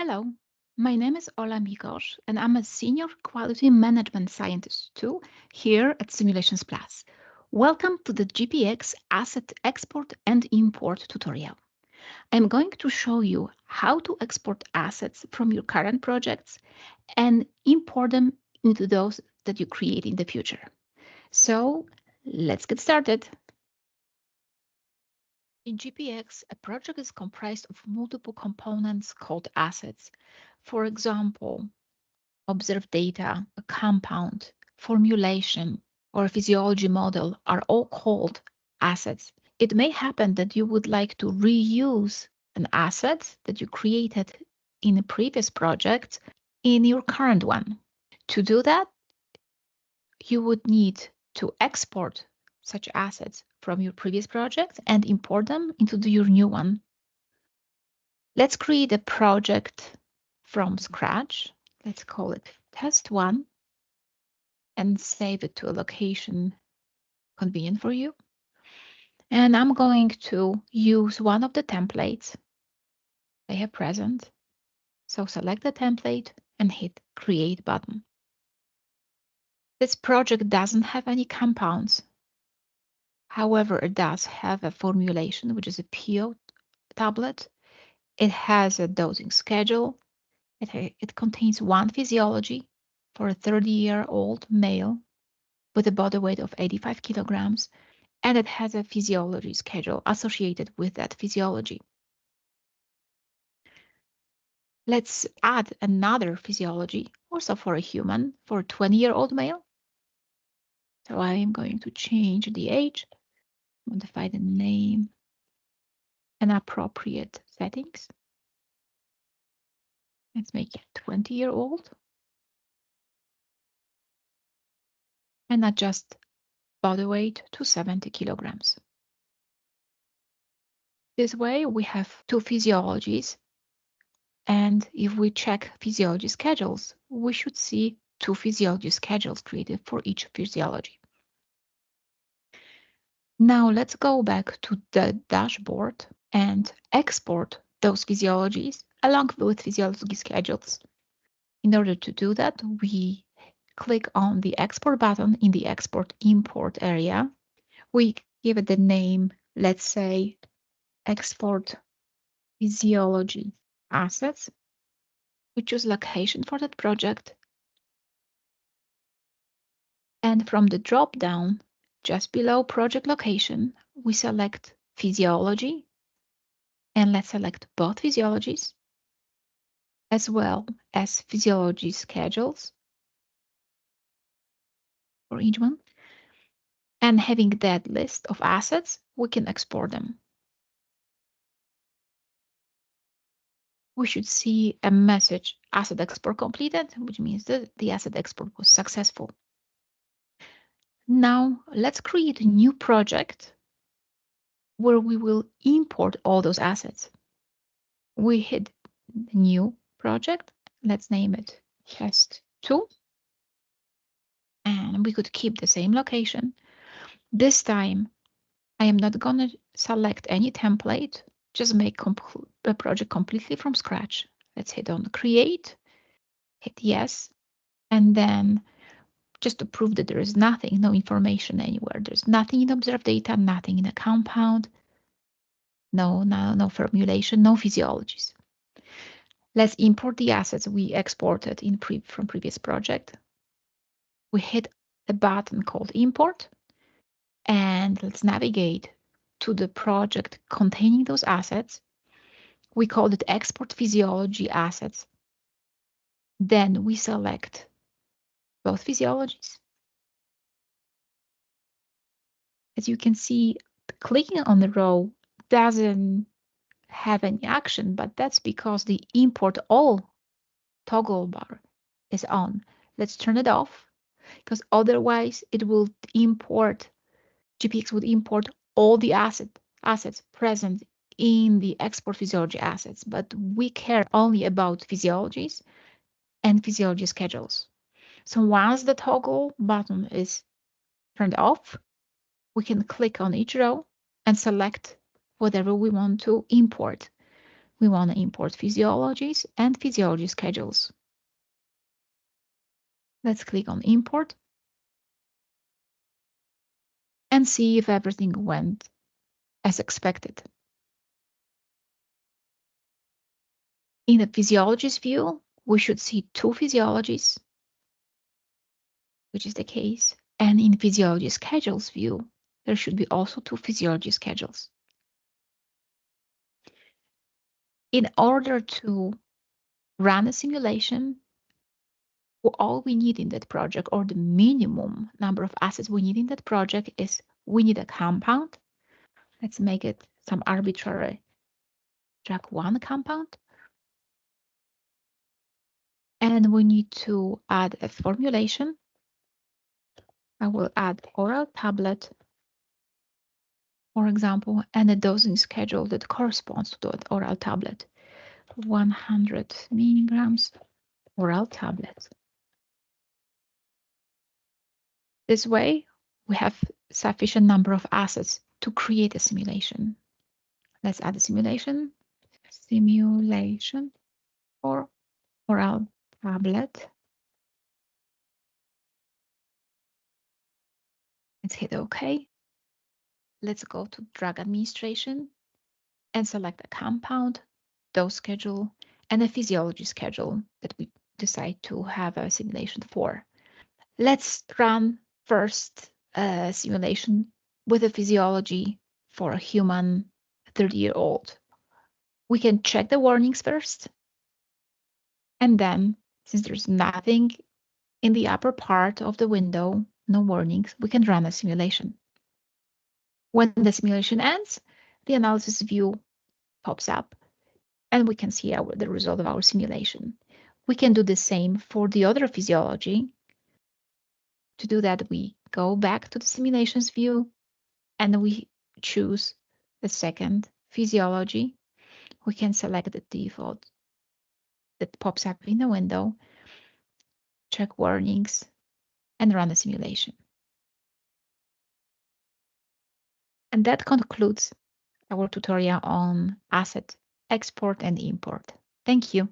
Hello, my name is Ola Mikosz, and I'm a senior quality management scientist too here at Simulations Plus. Welcome to the GPX Asset Export and Import tutorial. I'm going to show you how to export assets from your current projects and import them into those that you create in the future. So let's get started. In GPX, a project is comprised of multiple components called assets. For example, observed data, a compound, formulation, or a physiology model are all called assets. It may happen that you would like to reuse an asset that you created in a previous project in your current one. To do that, you would need to export such assets from your previous project and import them into your new one. Let's create a project from scratch. Let's call it test one and save it to a location convenient for you. And I'm going to use one of the templates I have present. So select the template and hit Create button. This project doesn't have any compounds. However, it does have a formulation, which is a PO tablet. It has a dosing schedule. It contains one physiology for a 30-year-old male with a body weight of 85 kilograms, and it has a physiology schedule associated with that physiology. Let's add another physiology, also for a human, for a 20-year-old male. So I am going to change the age, modify the name, and appropriate settings. Let's make it 20-year-old. And adjust body weight to 70 kilograms. This way we have two physiologies. And if we check physiology schedules, we should see two physiology schedules created for each physiology. Now let's go back to the dashboard and export those physiologies along with physiology schedules. In order to do that, we click on the export button in the export import area. We give it the name, let's say, export physiology assets. We choose location for that project. And from the drop down, just below project location, we select physiology. And let's select both physiologies, as well as physiology schedules for each one. And having that list of assets, we can export them. We should see a message, asset export completed, which means that the asset export was successful. Now let's create a new project where we will import all those assets. We hit the new project. Let's name it test 2. And we could keep the same location. This time, I am not going to select any template, just make the project completely from scratch. Let's hit on create, hit yes, and then just to prove that there is nothing, no information anywhere. There's nothing in observed data, nothing in a compound, no formulation, no physiologies. Let's import the assets we exported from previous project. We hit a button called import, and let's navigate to the project containing those assets. We call it export physiology assets. Then we select both physiologies. As you can see, clicking on the row doesn't have any action, but that's because the import all toggle bar is on. Let's turn it off, because otherwise it will import, GPX would import all the assets present in the export physiology assets, but we care only about physiologies and physiology schedules. So once the toggle button is turned off, we can click on each row and select whatever we want to import. We want to import physiologies and physiology schedules. Let's click on import and see if everything went as expected. In the physiologist view, we should see 2 physiologies, which is the case. And in physiology schedules view, there should be also 2 physiology schedules. In order to run a simulation, all we need in that project, or the minimum number of assets we need in that project, is we need a compound. Let's make it some arbitrary JAK1 compound. And we need to add a formulation. I will add oral tablet, for example, and a dosing schedule that corresponds to that oral tablet. 100 milligrams oral tablet. This way, we have sufficient number of assets to create a simulation. Let's add a simulation. Simulation for oral tablet. Let's hit OK. Let's go to drug administration and select a compound, dose schedule, and a physiology schedule that we decide to have a simulation for. Let's run first a simulation with a physiology for a human 30-year-old. We can check the warnings first. And then, since there's nothing in the upper part of the window, no warnings, we can run a simulation. When the simulation ends, the analysis view pops up and we can see the result of our simulation. We can do the same for the other physiology. To do that, we go back to the simulations view and we choose the second physiology. We can select the default that pops up in the window, check warnings, and run the simulation. And that concludes our tutorial on asset export and import. Thank you.